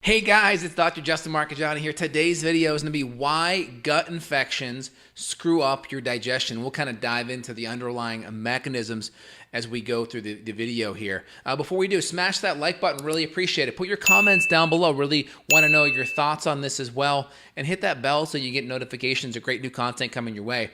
Hey guys, it's Dr. Justin Marchegiani here. Today's video is going to be why gut infections screw up your digestion. We'll kind of dive into the underlying mechanisms as we go through the video here. Before we do, smash that like button. Really appreciate it. Put your comments down below. Really want to know your thoughts on this as well. And hit that bell so you get notifications of great new content coming your way.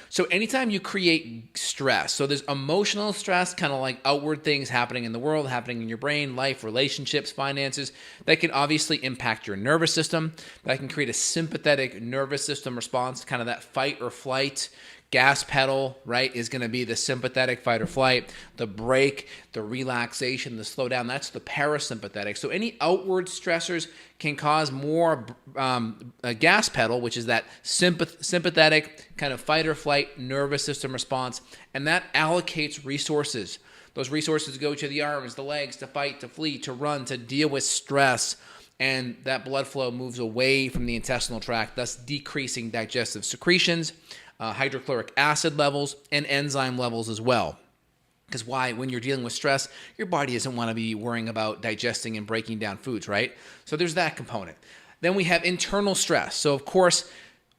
So anytime you create stress, so there's emotional stress, kind of like outward things happening in the world, happening in your brain, life, relationships, finances, that can obviously impact your nervous system. That can create a sympathetic nervous system response, kind of that fight or flight. Gas pedal, right, is going to be the sympathetic fight or flight. The brake, the relaxation, the slow down, that's the parasympathetic. So any outward stressors can cause more a gas pedal, which is that sympathetic kind of fight or flight nervous system response, and that allocates resources. Those resources go to the arms, the legs, to fight, to flee, to run, to deal with stress, and that blood flow moves away from the intestinal tract, thus decreasing digestive secretions, hydrochloric acid levels, and enzyme levels as well. Because why? When you're dealing with stress, your body doesn't want to be worrying about digesting and breaking down foods, right? So there's that component. Then we have internal stress. So of course,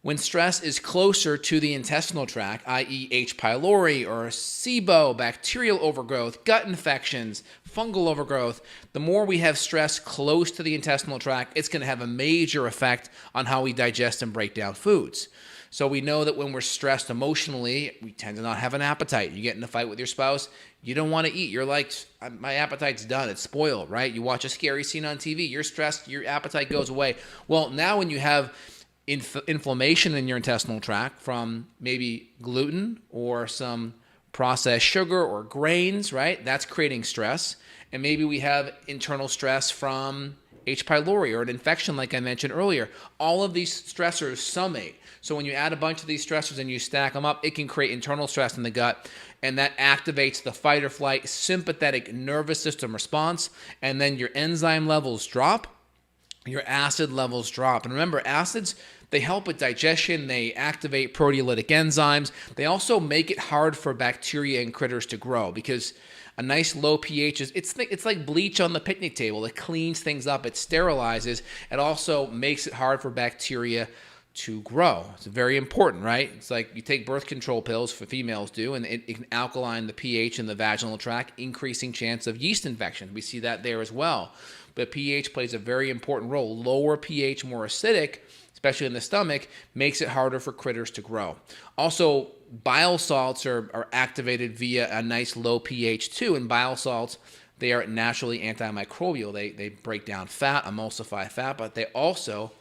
when stress is closer to the intestinal tract, i.e. H. pylori or SIBO, bacterial overgrowth, gut infections, fungal overgrowth, the more we have stress close to the intestinal tract, it's going to have a major effect on how we digest and break down foods. So we know that when we're stressed emotionally, we tend to not have an appetite. You get in a fight with your spouse, you don't want to eat. You're like, my appetite's done. It's spoiled, right? You watch a scary scene on TV, you're stressed, your appetite goes away. Well, now when you have inflammation in your intestinal tract from maybe gluten or some processed sugar or grains, right? That's creating stress. And maybe we have internal stress from H. pylori or an infection like I mentioned earlier. All of these stressors summate. So when you add a bunch of these stressors and you stack them up, it can create internal stress in the gut, and that activates the fight or flight sympathetic nervous system response, and then your enzyme levels drop, your acid levels drop. And remember, acids, they help with digestion, they activate proteolytic enzymes, they also make it hard for bacteria and critters to grow because a nice low pH it's like bleach on the picnic table. It cleans things up, it sterilizes, it also makes it hard for bacteria to grow. It's very important, right? It's like you take birth control pills for females do, and it can alkaline the pH in the vaginal tract, increasing chance of yeast infection. We see that there as well. But pH plays a very important role. Lower pH, more acidic, especially in the stomach, makes it harder for critters to grow. Also, bile salts are activated via a nice low pH too, and bile salts, they are naturally antimicrobial. They break down fat, emulsify fat, but they also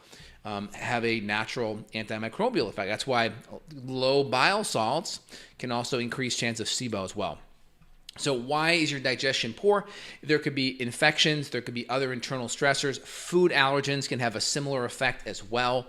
have a natural antimicrobial effect. That's why low bile salts can also increase chance of SIBO as well. So why is your digestion poor? There could be infections, there could be other internal stressors. Food allergens can have a similar effect as well,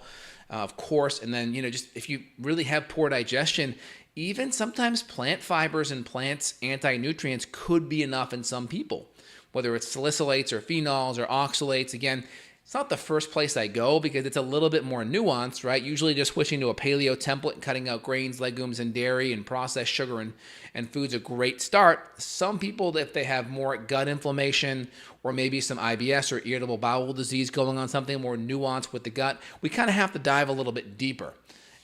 of course. And then, just if you really have poor digestion, even sometimes plant fibers and plants anti-nutrients could be enough in some people, whether it's salicylates or phenols or oxalates. Again, it's not the first place I go because it's a little bit more nuanced, right? Usually just switching to a paleo template and cutting out grains, legumes, and dairy and processed sugar and food's a great start. Some people, if they have more gut inflammation or maybe some IBS or irritable bowel disease going on, something more nuanced with the gut, we kind of have to dive a little bit deeper.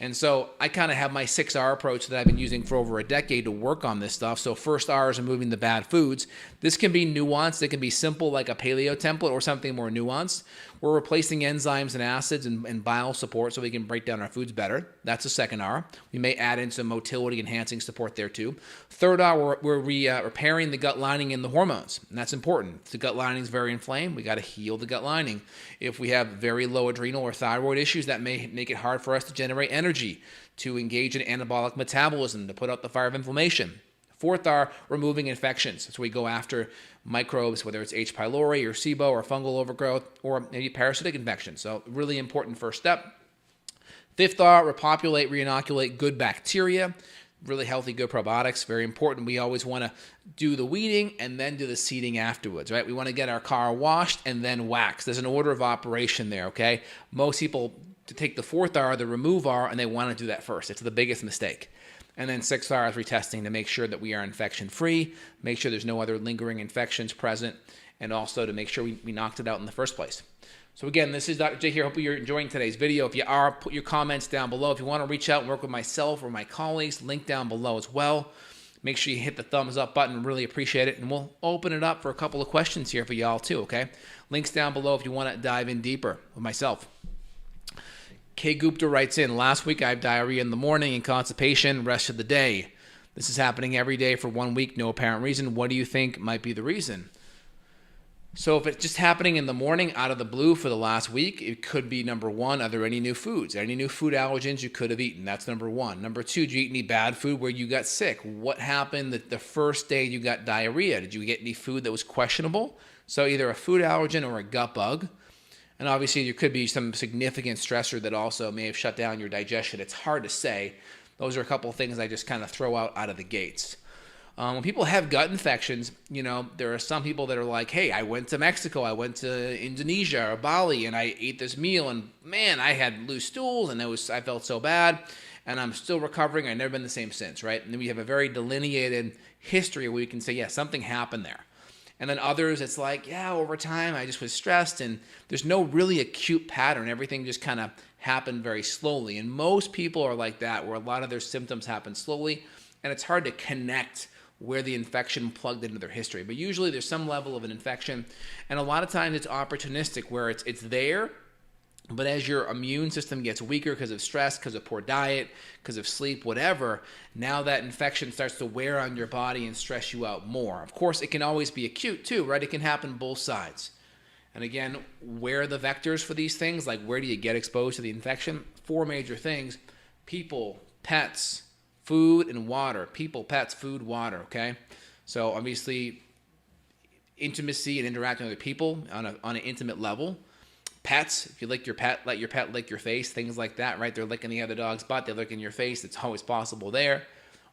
And so I kind of have my 6R approach that I've been using for over a decade to work on this stuff. So first R is removing the bad foods. This can be nuanced. It can be simple like a paleo template or something more nuanced. We're replacing enzymes and acids and bile support so we can break down our foods better. That's the second R. We may add in some motility enhancing support there too. Third R, we're repairing the gut lining and the hormones. And that's important. If the gut lining is very inflamed, we got to heal the gut lining. If we have very low adrenal or thyroid issues, that may make it hard for us to generate energy, to engage in anabolic metabolism, to put out the fire of inflammation. Fourth are removing infections. So we go after microbes, whether it's H. pylori or SIBO or fungal overgrowth or maybe parasitic infections. So really important first step. Fifth are repopulate, reinoculate good bacteria. Really healthy, good probiotics, very important. We always want to do the weeding and then do the seeding afterwards, right? We want to get our car washed and then waxed. There's an order of operation there, okay? Most people to take the fourth R, the remove R, and they want to do that first. It's the biggest mistake. And then 6R is retesting to make sure that we are infection-free, make sure there's no other lingering infections present, and also to make sure we knocked it out in the first place. So again, this is Dr. J here. Hope you're enjoying today's video. If you are, put your comments down below. If you want to reach out and work with myself or my colleagues, link down below as well. Make sure you hit the thumbs up button. Really appreciate it. And we'll open it up for a couple of questions here for y'all too, okay? Links down below if you want to dive in deeper with myself. K. Gupta writes in, last week I have diarrhea in the morning and constipation rest of the day. This is happening every day for 1 week, no apparent reason. What do you think might be the reason? So if it's just happening in the morning out of the blue for the last week, it could be number one, are there any new foods? Any new food allergens you could have eaten? That's number one. Number two, did you eat any bad food where you got sick? What happened the first day you got diarrhea? Did you get any food that was questionable? So either a food allergen or a gut bug. And obviously there could be some significant stressor that also may have shut down your digestion. It's hard to say. Those are a couple of things I just kind of throw out of the gates. When people have gut infections, you know, there are some people that are like, hey, I went to Mexico, I went to Indonesia or Bali, and I ate this meal, and man, I had loose stools, and I felt so bad, and I'm still recovering. I've never been the same since, right? And then we have a very delineated history where we can say, yeah, something happened there. And then others, it's like, yeah, over time, I just was stressed, and there's no really acute pattern. Everything just kind of happened very slowly. And most people are like that, where a lot of their symptoms happen slowly, and it's hard to connect where the infection plugged into their history. But usually there's some level of an infection, and a lot of times it's opportunistic, where it's there, but as your immune system gets weaker because of stress, because of poor diet, because of sleep, whatever, now that infection starts to wear on your body and stress you out more. Of course, it can always be acute too, right? It can happen both sides. And again, where are the vectors for these things? Like, where do you get exposed to the infection? 4 major things: people, pets, food, and water. People, pets, food, water, okay? So obviously, intimacy and interacting with other people on an intimate level. Pets, if you lick your pet, let your pet lick your face, things like that, right? They're licking the other dog's butt, they're licking your face. It's always possible there.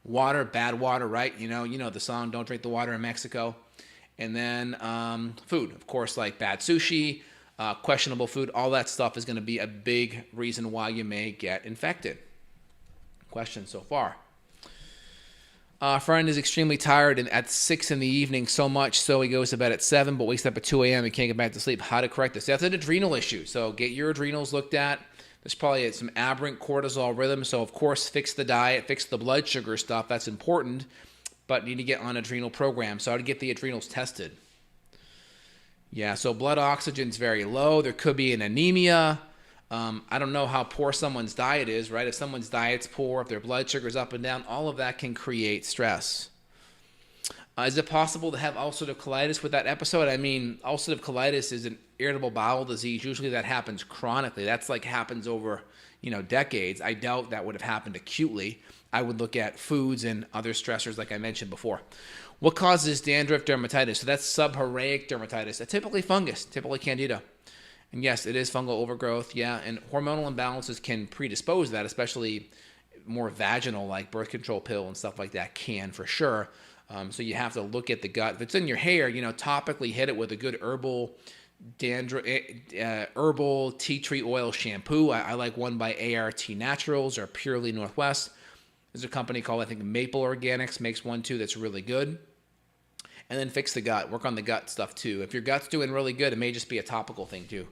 Water, bad water, right? You know the song, Don't Drink the Water in Mexico. And then food, of course, like bad sushi, questionable food, all that stuff is going to be a big reason why you may get infected. Questions so far? A friend is extremely tired and at 6 in the evening, so much so he goes to bed at 7 but wakes up at 2 a.m. and can't get back to sleep. How to correct this? That's an adrenal issue. So get your adrenals looked at. There's probably some aberrant cortisol rhythm. So of course, fix the diet, fix the blood sugar stuff. That's important, but you need to get on adrenal program. So how to get the adrenals tested? Yeah, so blood oxygen's very low. There could be an anemia. I don't know how poor someone's diet is, right? If someone's diet's poor, if their blood sugar's up and down, all of that can create stress. Is it possible to have ulcerative colitis with that episode? I mean, ulcerative colitis is an irritable bowel disease. Usually that happens chronically. That's like happens over, decades. I doubt that would have happened acutely. I would look at foods and other stressors like I mentioned before. What causes dandruff dermatitis? So that's seborrheic dermatitis. Typically fungus, typically candida. And yes, it is fungal overgrowth, yeah, and hormonal imbalances can predispose to that, especially more vaginal, like birth control pill and stuff like that can for sure. So you have to look at the gut. If it's in your hair, topically hit it with a good herbal tea tree oil shampoo. I like one by ART Naturals or Purely Northwest. There's a company called, I think, Maple Organics makes one too that's really good. And then fix the gut. Work on the gut stuff too. If your gut's doing really good, it may just be a topical thing too.